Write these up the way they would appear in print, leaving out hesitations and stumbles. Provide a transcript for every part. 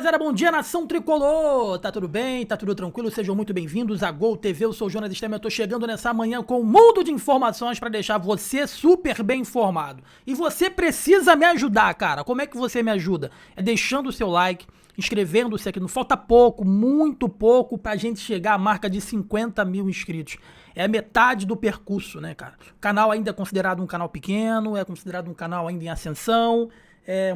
rapaziada, bom dia, nação tricolor! Tá tudo bem? Tá tudo tranquilo? Sejam muito bem-vindos a Gol TV, eu sou o Jonas Stemmer, eu tô chegando nessa manhã com um mundo de informações pra deixar você super bem informado. E você precisa me ajudar, cara. Como é que você me ajuda? É deixando o seu like, inscrevendo-se aqui, não falta pouco, muito pouco pra gente chegar à marca de 50 mil inscritos. É a metade do percurso, né, cara? O canal ainda é considerado um canal pequeno, é considerado um canal ainda em ascensão.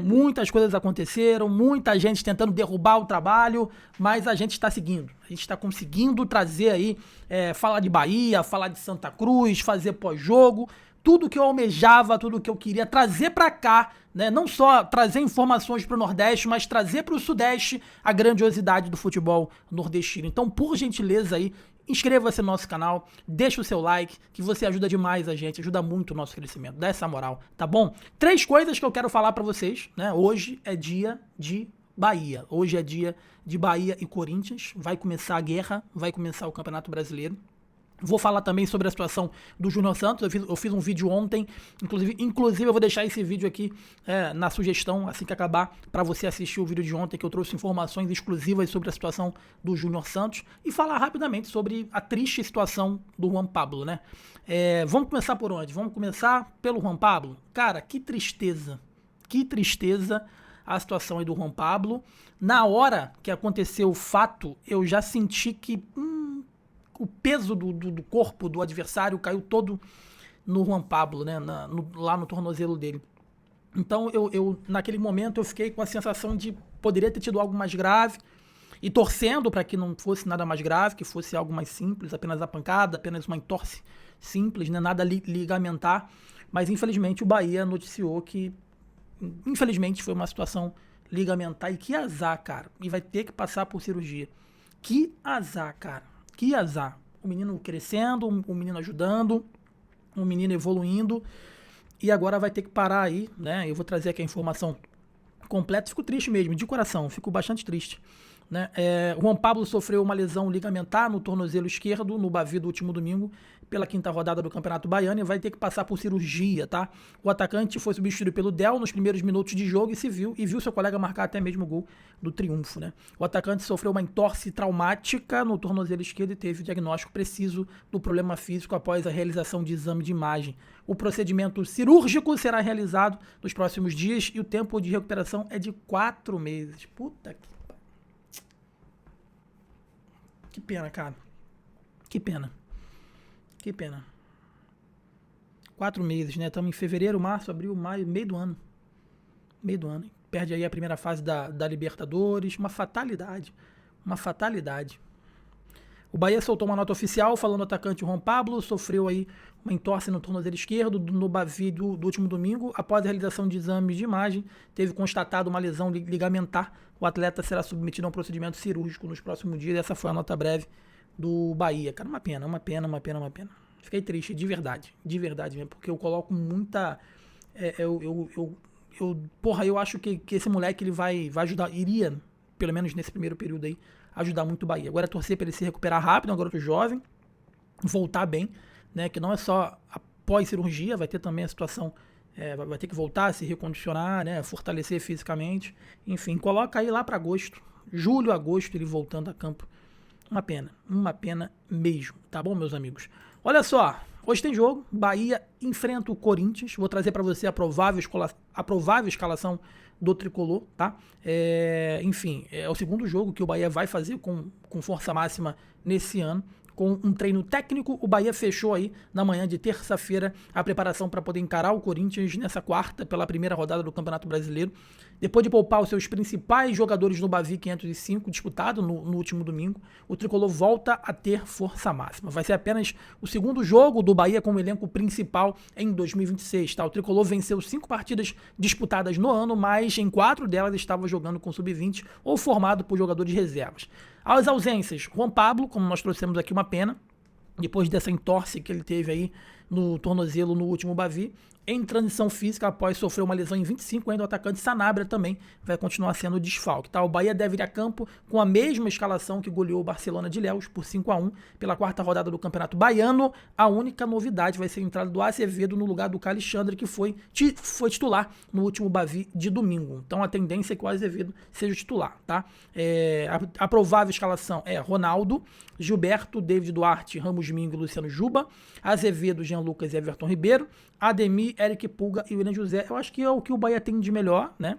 Muitas coisas aconteceram, muita gente tentando derrubar o trabalho, mas a gente está seguindo. A gente está conseguindo trazer aí, falar de Bahia, falar de Santa Cruz, fazer pós-jogo, tudo que eu almejava, tudo que eu queria trazer para cá, né? Não só trazer informações para o Nordeste, mas trazer para o Sudeste a grandiosidade do futebol nordestino. Então, por gentileza aí, inscreva-se no nosso canal, deixa o seu like, que você ajuda demais a gente, ajuda muito o nosso crescimento, dá essa moral, tá bom? 3 coisas que eu quero falar pra vocês, né? Hoje é dia de Bahia, hoje é dia de Bahia e Corinthians, vai começar a guerra, vai começar o Campeonato Brasileiro. Vou falar também sobre a situação do Júnior Santos. Eu fiz um vídeo ontem, inclusive eu vou deixar esse vídeo aqui na sugestão, assim que acabar, para você assistir o vídeo de ontem, que eu trouxe informações exclusivas sobre a situação do Júnior Santos e falar rapidamente sobre a triste situação do Juan Pablo, né? Vamos começar por onde? Vamos começar pelo Juan Pablo? Cara, que tristeza a situação aí do Juan Pablo. Na hora que aconteceu o fato, eu já senti que o peso do corpo do adversário caiu todo no Juan Pablo, né? Lá no tornozelo dele. Então, eu naquele momento, eu fiquei com a sensação de poderia ter tido algo mais grave e torcendo para que não fosse nada mais grave, que fosse algo mais simples, apenas a pancada, apenas uma entorse simples, né? Nada ligamentar. Mas, infelizmente, o Bahia noticiou que, infelizmente, foi uma situação ligamentar. E que azar, cara. E vai ter que passar por cirurgia. Que azar, cara. Que azar. O menino crescendo, o menino ajudando, o menino evoluindo, e agora vai ter que parar aí, né? Eu vou trazer aqui a informação completa. Fico triste mesmo, de coração, fico bastante triste, né? O Juan Pablo sofreu uma lesão ligamentar no tornozelo esquerdo no Bavi do último domingo, pela 5ª rodada do Campeonato Baiano, e vai ter que passar por cirurgia, tá? O atacante foi substituído pelo Del nos primeiros minutos de jogo e viu seu colega marcar até mesmo o gol do triunfo, né? O atacante sofreu uma entorse traumática no tornozelo esquerdo e teve o diagnóstico preciso do problema físico após a realização de exame de imagem. O procedimento cirúrgico será realizado nos próximos dias e o tempo de recuperação é de 4 meses. Puta que pena, cara. Que pena. 4 meses, né? Estamos em fevereiro, março, abril, maio, meio do ano. Perde aí a primeira fase da Libertadores. Uma fatalidade. O Bahia soltou uma nota oficial falando que o atacante Juan Pablo sofreu aí uma entorse no tornozelo esquerdo no Bavi do último domingo. Após a realização de exames de imagem, teve constatado uma lesão ligamentar. O atleta será submetido a um procedimento cirúrgico nos próximos dias. Essa foi a nota breve do Bahia. Cara, uma pena. Fiquei triste, de verdade mesmo, porque eu coloco muita... eu acho que esse moleque ele vai ajudar, iria, pelo menos nesse primeiro período aí, ajudar muito o Bahia. Agora é torcer para ele se recuperar rápido, um garoto jovem, voltar bem, né? Que não é só após cirurgia, vai ter também a situação, vai ter que voltar, se recondicionar, né? Fortalecer fisicamente, enfim, coloca aí lá para agosto, julho, agosto, ele voltando a campo. Uma pena mesmo, tá bom, meus amigos? Olha só, hoje tem jogo, Bahia enfrenta o Corinthians, vou trazer para você a provável escalação do Tricolor, tá? Enfim, é o segundo jogo que o Bahia vai fazer com força máxima nesse ano. Com um treino técnico, o Bahia fechou aí na manhã de terça-feira a preparação para poder encarar o Corinthians nessa quarta, pela primeira rodada do Campeonato Brasileiro. Depois de poupar os seus principais jogadores no Bavi 505, disputado no último domingo, o Tricolor volta a ter força máxima. Vai ser apenas o segundo jogo do Bahia como elenco principal em 2026. Tá? O Tricolor venceu 5 partidas disputadas no ano, mas em 4 delas estava jogando com sub-20 ou formado por jogadores reservas. As ausências, Juan Pablo, como nós trouxemos aqui, uma pena, depois dessa entorse que ele teve aí no tornozelo no último Bavi, em transição física após sofrer uma lesão em 25, ainda o atacante Sanabria também vai continuar sendo desfalque. Tá? O Bahia deve ir a campo com a mesma escalação que goleou o Barcelona de Ilhéus por 5-1 pela 4ª rodada do Campeonato Baiano. A única novidade vai ser a entrada do Azevedo no lugar do Alexandre, que foi titular no último Bavi de domingo. Então a tendência é que o Azevedo seja o titular. Tá? A provável escalação é Ronaldo, Gilberto, David Duarte, Ramos Mingo e Luciano Juba, Azevedo, Jean Lucas e Everton Ribeiro, Ademir, Eric Pulga e William José. Eu acho que é o que o Bahia tem de melhor, né?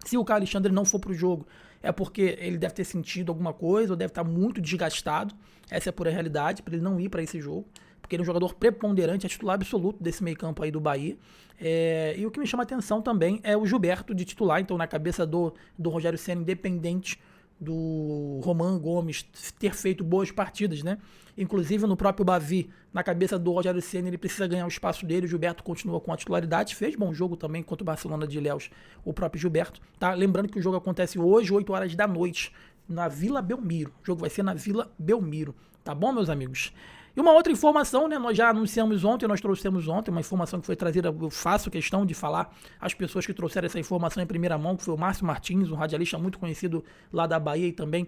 Se o Alexandre não for pro jogo, é porque ele deve ter sentido alguma coisa ou deve estar muito desgastado. Essa é a pura realidade, para ele não ir para esse jogo. Porque ele é um jogador preponderante, é titular absoluto desse meio campo aí do Bahia. E o que me chama a atenção também é o Gilberto de titular. Então, na cabeça do Rogério Ceni, independente do Roman Gomes ter feito boas partidas, né? Inclusive no próprio Bavi, na cabeça do Rogério Ceni, ele precisa ganhar o espaço dele. O Gilberto continua com a titularidade, fez bom jogo também contra o Barcelona de Ilhéus, o próprio Gilberto, tá? Lembrando que o jogo acontece hoje, 8 horas da noite, na Vila Belmiro. O jogo vai ser na Vila Belmiro, tá bom, meus amigos? E uma outra informação, né, nós já anunciamos ontem, nós trouxemos ontem, uma informação que foi trazida, eu faço questão de falar as pessoas que trouxeram essa informação em primeira mão, que foi o Márcio Martins, um radialista muito conhecido lá da Bahia, e também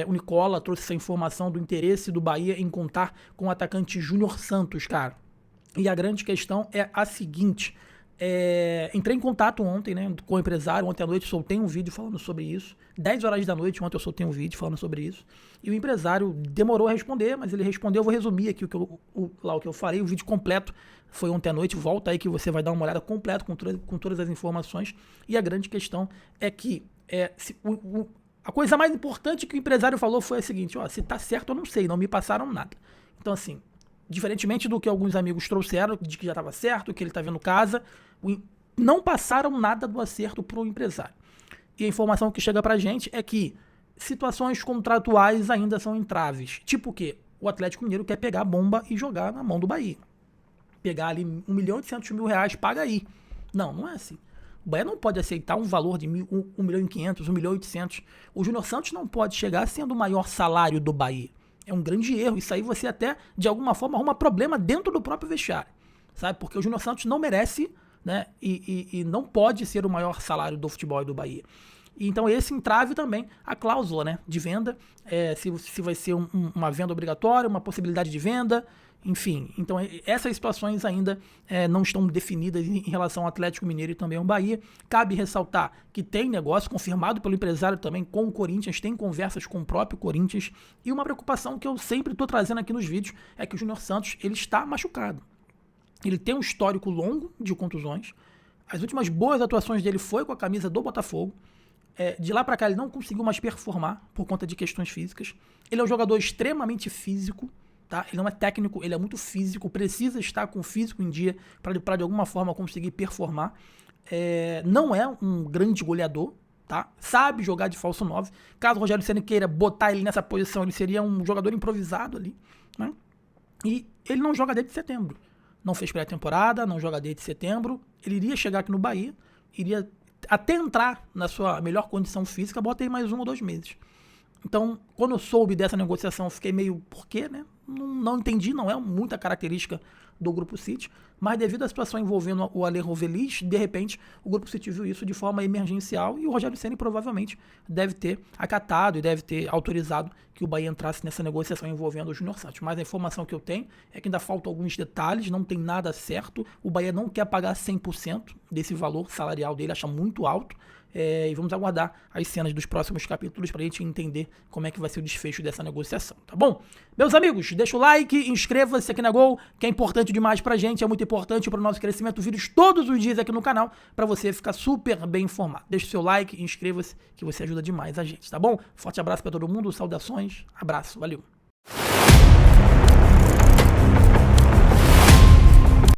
o Nicola trouxe essa informação do interesse do Bahia em contar com o atacante Júnior Santos, cara. E a grande questão é a seguinte: entrei em contato ontem, né, com o empresário, ontem à noite soltei um vídeo falando sobre isso, 10 horas da noite ontem eu soltei um vídeo falando sobre isso, e o empresário demorou a responder, mas ele respondeu. Eu vou resumir aqui o que eu falei, o vídeo completo foi ontem à noite, volta aí que você vai dar uma olhada completa com todas as informações. E a grande questão é que a coisa mais importante que o empresário falou foi a seguinte: se tá certo eu não sei, não me passaram nada. Então assim, diferentemente do que alguns amigos trouxeram, de que já estava certo, que ele está vendo casa, não passaram nada do acerto para o empresário. E a informação que chega para a gente é que situações contratuais ainda são entraves. Tipo o quê? O Atlético Mineiro quer pegar a bomba e jogar na mão do Bahia. Pegar ali R$1.800.000, paga aí. Não é assim. O Bahia não pode aceitar um valor de 1.500.000, 1.800.000. O Júnior Santos não pode chegar sendo o maior salário do Bahia. É um grande erro. Isso aí você até, de alguma forma, arruma problema dentro do próprio vestiário. Sabe? Porque o Júnior Santos não merece, né? E não pode ser o maior salário do futebol do Bahia. Então esse entrave também a cláusula, né, de venda, se vai ser uma venda obrigatória, uma possibilidade de venda, enfim. Então essas situações ainda não estão definidas em relação ao Atlético Mineiro e também ao Bahia. Cabe ressaltar que tem negócio confirmado pelo empresário também com o Corinthians, tem conversas com o próprio Corinthians, e uma preocupação que eu sempre estou trazendo aqui nos vídeos é que o Júnior Santos ele está machucado. Ele tem um histórico longo de contusões. As últimas boas atuações dele foi com a camisa do Botafogo. De lá pra cá ele não conseguiu mais performar por conta de questões físicas. Ele é um jogador extremamente físico, tá? Ele não é técnico, ele é muito físico, precisa estar com o físico em dia para de alguma forma conseguir performar. Não é um grande goleador, tá? Sabe jogar de falso 9. Caso o Rogério Ceni queira botar ele nessa posição, ele seria um jogador improvisado ali, né? E ele não joga desde setembro. Não fez pré-temporada, não joga desde setembro. Ele iria chegar aqui no Bahia, iria até entrar na sua melhor condição física, bota aí mais 1 ou 2 meses. Então, quando eu soube dessa negociação, eu fiquei meio, por quê, né? Não entendi, não é muita característica do Grupo City, mas devido à situação envolvendo o Alejo Velis, de repente, o Grupo City viu isso de forma emergencial e o Rogério Ceni provavelmente deve ter acatado e deve ter autorizado que o Bahia entrasse nessa negociação envolvendo o Júnior Santos. Mas a informação que eu tenho é que ainda faltam alguns detalhes, não tem nada certo, o Bahia não quer pagar 100% desse valor salarial dele, acha muito alto. E vamos aguardar as cenas dos próximos capítulos para a gente entender como é que vai ser o desfecho dessa negociação, tá bom? Meus amigos, deixa o like, inscreva-se aqui na Gol, que é importante demais pra gente, é muito importante para o nosso crescimento. Vídeos todos os dias aqui no canal para você ficar super bem informado. Deixa o seu like, inscreva-se, que você ajuda demais a gente, tá bom? Forte abraço para todo mundo, saudações, abraço, valeu!